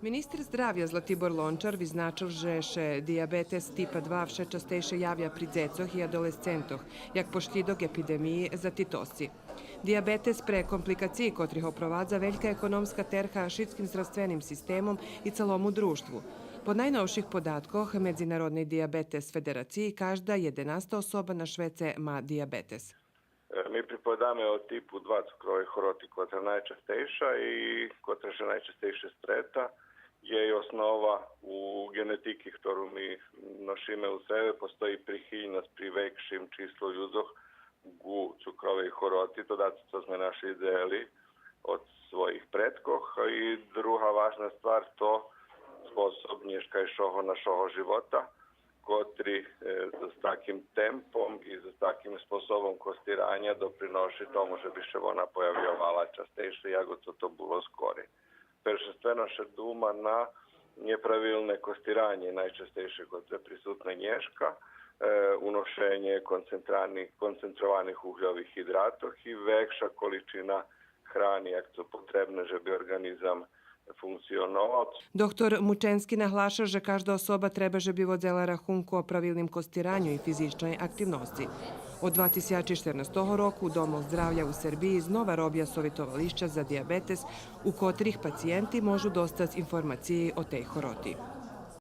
Minister zdravja Zlatibor Lončar vyznačil, že še diabetes typa 2 vše častejše javia pri dzecoch i adolescentoch, jak pošlji dok epidemiji za titosi. Diabetes pre komplikaciji kotrih oprovadza veljka ekonomska terha šitskim zdravstvenim sistemom i celomu društvu. Po najnovších podatkoh Međunarodnej diabetes federaciji každa 11 osoba na Švece ma diabetes. Mi pripadame o tipu 2 cukrovej choroty, koja je najčastejša i koja se najčastejše streta. Je i osnova u genetiki, ktorú my nosíme u sebe. Postoji prihyljnost pri vekšim číslu ľuďoch ku cukrovej choroty. To sme našli deli od svojich predkoch. I druhá vážna stvar, to spôsob dneškajšoho našoho života, kotri s takým tempom i s takým spôsobom kostiranja doprinoši tomu, že bi se ona pojavljovala častejše, jako to bilo skori. Prvenstveno še duma na nepravilne kostiranje, najčastejše kod je prisutna nješka, unošenje koncentrovanih ugljovih hidratov i vekša količina hrani, jak to potrebne, že bi organizam funkcionovao. Doktor Mučenski nahlaša, že každa osoba treba, že bi vodzela rahunku o pravilnim kostiranju i fizičnoj aktivnosti. Od 2014 roku Domov zdravlja u Srbiji znova robija sovjetovališća za diabetes, u kotrih pacijenti možu dostati informacije o tej choroti.